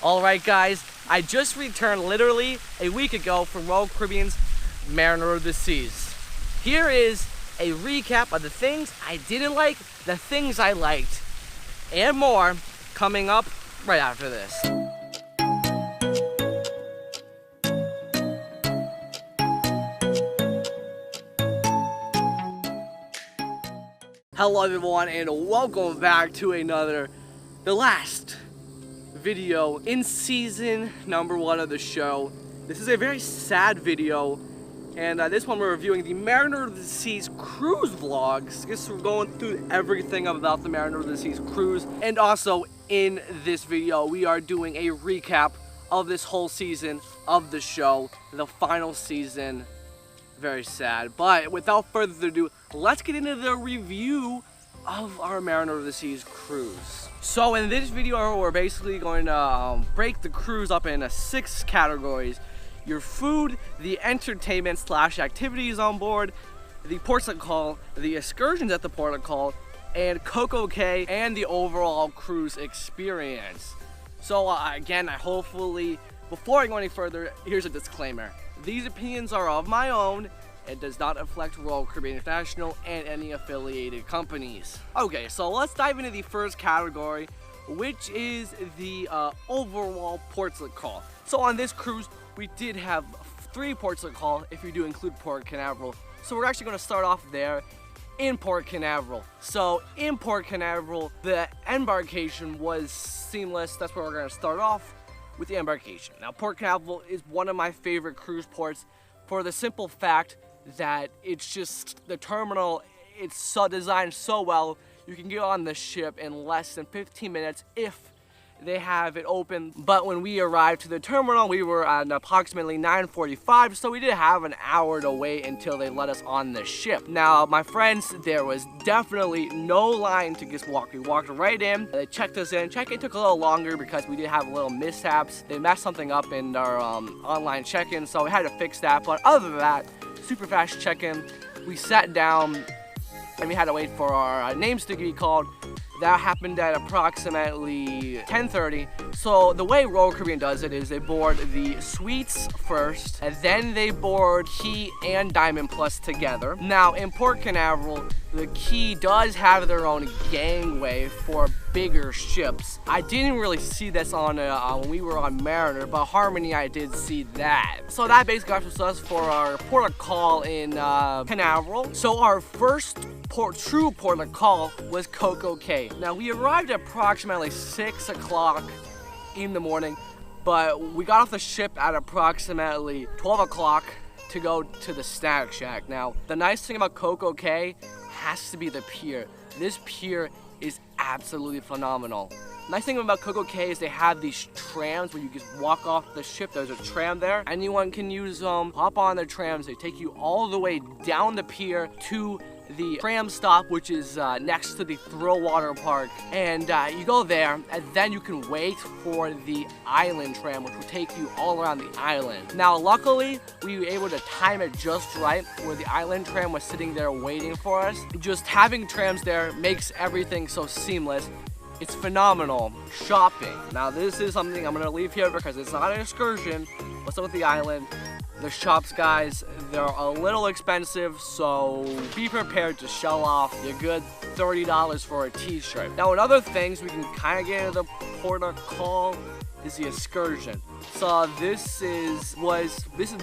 Alright guys, I just returned literally a week ago from Royal Caribbean's Mariner of the Seas. Here is a recap of the things I didn't like, the things I liked, and more coming up right after this. Hello everyone and welcome back to the last video in season number 1 of the show. This is a very sad video, and this one we're reviewing the Mariner of the Seas cruise vlogs. I guess we're going through everything about the Mariner of the Seas cruise, and also in this video we are doing a recap of this whole season of the show, the final season. Very sad, but without further ado, let's get into the review of our Mariner of the Seas cruise. So in this video, we're basically going to break the cruise up into 6 categories: your food, the entertainment / activities on board, the ports of call, the excursions at the port of call, and Coco Cay, and the overall cruise experience. So again, hopefully, before I go any further, here's a disclaimer. These opinions are of my own. It does not reflect Royal Caribbean International and any affiliated companies. Okay, so let's dive into the first category, which is the overall ports of call. So on this cruise, we did have 3 ports of call if you do include Port Canaveral. So we're actually going to start off there in Port Canaveral. So in Port Canaveral, the embarkation was seamless. That's where we're going to start off with the embarkation. Now, Port Canaveral is one of my favorite cruise ports for the simple fact that it's just the terminal. It's so designed so well. You can get on the ship in less than 15 minutes if they have it open. But when we arrived to the terminal, we were at approximately 9:45, so we did have an hour to wait until they let us on the ship. Now, my friends, there was definitely no line to just walk. We walked right in. They checked us in. Check-in took a little longer because we did have little mishaps. They messed something up in our online check-in, so we had to fix that. But other than that, super fast check-in. We sat down and we had to wait for our names to be called. That happened at approximately 10:30. So the way Royal Caribbean does it is they board the suites first, and then they board Key and Diamond Plus together. Now in Port Canaveral, the Key does have their own gangway for bigger ships. I didn't really see this on when we were on Mariner, but Harmony I did see that. So that basically got us for our port of call in Canaveral. So our first true port of call was Coco Cay. Now we arrived at approximately 6 o'clock in the morning, but we got off the ship at approximately 12 o'clock to go to the Snack Shack. Now the nice thing about Coco Cay has to be the pier. This pier is absolutely phenomenal. Nice thing about Coco Cay is they have these trams where you just walk off the ship. There's a tram there. Anyone can use them. Hop on the trams. They take you all the way down the pier to the tram stop, which is next to the Thrill Water Park, and you go there, and then you can wait for the island tram, which will take you all around the island. Now luckily we were able to time it just right where the island tram was sitting there waiting for us. Just having trams there makes everything so seamless. It's phenomenal. Shopping. Now this is something I'm going to leave here because it's not an excursion. What's up with the island? The shops, guys, they're a little expensive, so be prepared to shell off your good $30 for a t-shirt. Now, in other things, we can kind of get into the port of call is the excursion. So this is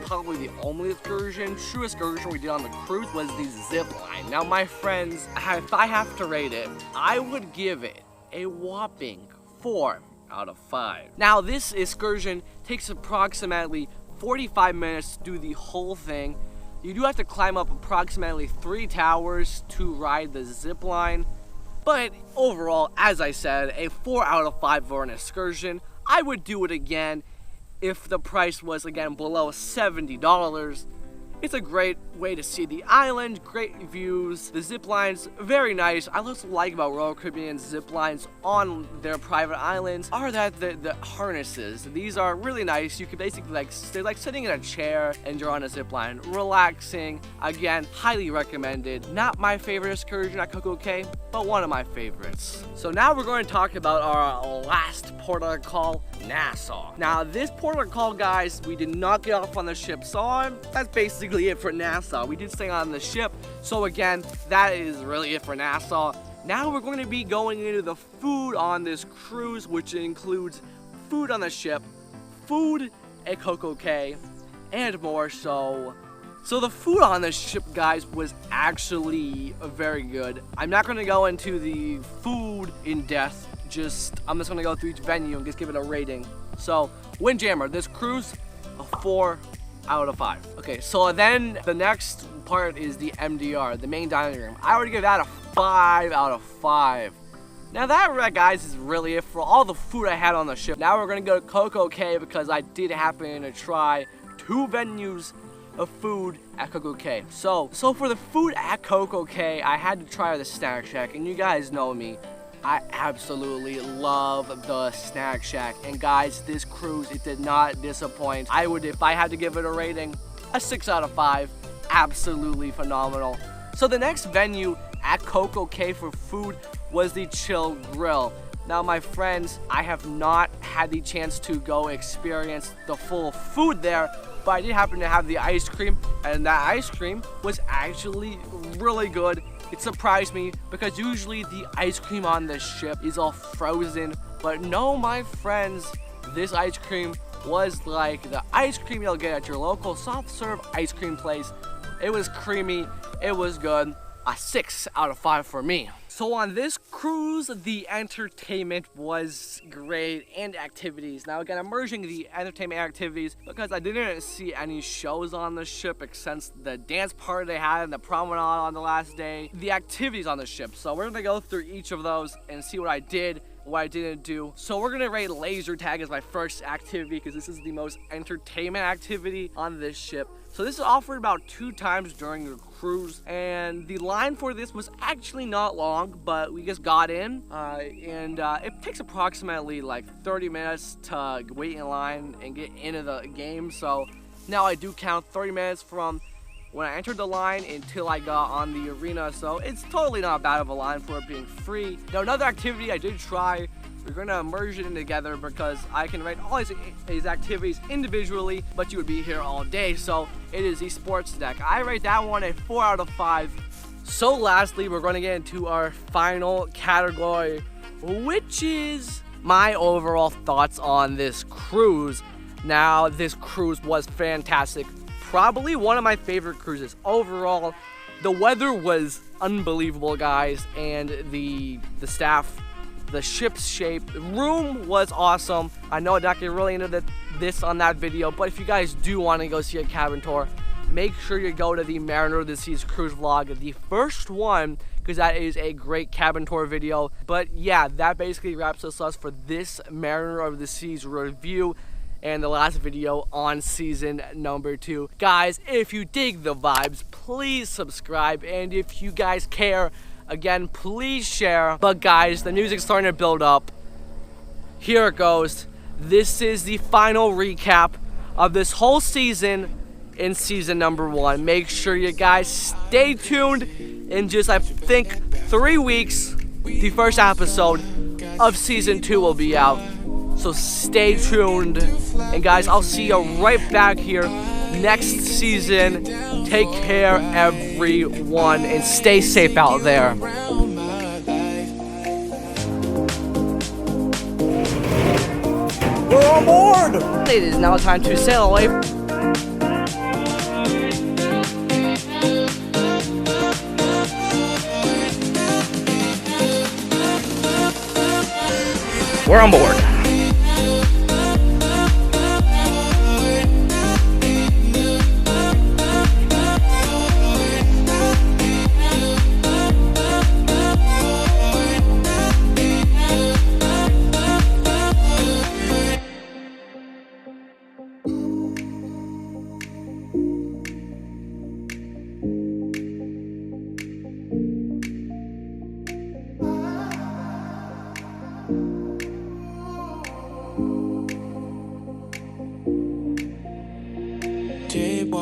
probably the only true excursion we did on the cruise was the zip line. Now, my friends, if I have to rate it, I would give it a whopping 4 out of 5. Now, this excursion takes approximately 45 minutes to do the whole thing. You do have to climb up approximately 3 towers to ride the zip line, but overall, as I said, a 4 out of 5 for an excursion. I would do it again if the price was again below $70. It's a great way to see the island, great views. The zip lines, very nice. I also like about Royal Caribbean zip lines on their private islands are that the harnesses. These are really nice. You can basically they're like sitting in a chair and you're on a zip line, relaxing. Again, highly recommended. Not my favorite excursion at Coco Cay, but one of my favorites. So now we're going to talk about our last port of call, Nassau. Now this port of call, guys, we did not get off on the ship, so that's basically it for Nassau. We did stay on the ship, so again, that is really it for Nassau. Now we're going to be going into the food on this cruise, which includes food on the ship, food at Coco Cay, and more. So the food on the ship, guys, was actually very good. I'm not going to go into the food in depth. I'm just going to go through each venue and just give it a rating. So, Windjammer, this cruise, a 4 out of 5. Okay, so then the next part is the MDR, the main dining room. I would give that a 5 out of 5. Now that, guys, is really it for all the food I had on the ship. Now we're going to go to Coco Cay because I did happen to try 2 venues of food at Coco Cay. So for the food at Coco Cay, I had to try the Snack Shack, and you guys know me. I absolutely love the Snack Shack, and guys, this cruise, it did not disappoint. I would, if I had to give it a rating, a 6 out of 5. Absolutely phenomenal. So the next venue at Coco Cay for food was the Chill Grill. Now, my friends, I have not had the chance to go experience the full food there, but I did happen to have the ice cream, and that ice cream was actually really good. It surprised me because usually the ice cream on this ship is all frozen, but no, my friends, this ice cream was like the ice cream you'll get at your local soft serve ice cream place. It was creamy, it was good. A 6 out of 5 for me. So on this cruise, the entertainment was great and activities. Now again, I'm merging the entertainment activities because I didn't see any shows on the ship except the dance party they had and the promenade on the last day. The activities on the ship. So we're gonna go through each of those and see what I did, what I didn't do. So we're gonna rate laser tag as my first activity because this is the most entertainment activity on this ship. So this is offered about 2 times during the cruise, and the line for this was actually not long, but we just got in, and it takes approximately like 30 minutes to wait in line and get into the game. So now I do count 30 minutes from when I entered the line until I got on the arena, so it's totally not bad of a line for it being free. Now another activity I did try, we're gonna merge it in together because I can rate all these activities individually, but you would be here all day. So it is the sports deck. I rate that one a 4 out of 5. So lastly, we're gonna get into our final category, which is my overall thoughts on this cruise. Now, this cruise was fantastic. Probably one of my favorite cruises. Overall, the weather was unbelievable, guys, and the staff, the ship's shape, the room was awesome. I know I'm not getting really into this on that video, but if you guys do want to go see a cabin tour, make sure you go to the Mariner of the Seas cruise vlog, the first one, because that is a great cabin tour video. But yeah, that basically wraps us up for this Mariner of the Seas review and the last video on season number 2. Guys, if you dig the vibes, please subscribe, and if you guys care, again, please share. But guys, the music's starting to build up. Here it goes. This is the final recap of this whole season in season number 1. Make sure you guys stay tuned. In just, I think, 3 weeks, the first episode of season 2 will be out. So stay tuned. And guys, I'll see you right back here next season. Take care, everyone, and stay safe out there. We're on board! It is now time to sail away. We're on board.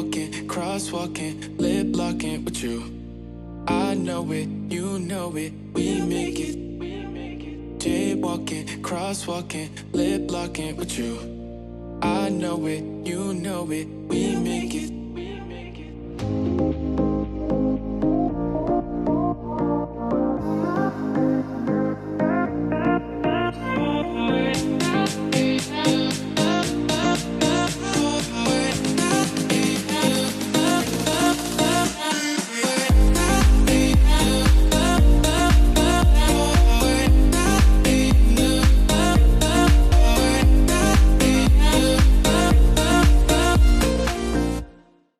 Jaywalking, crosswalking, lip locking with you. I know it, you know it, we make it. Jaywalking, crosswalking, lip locking with you. I know it, you know it, we make it.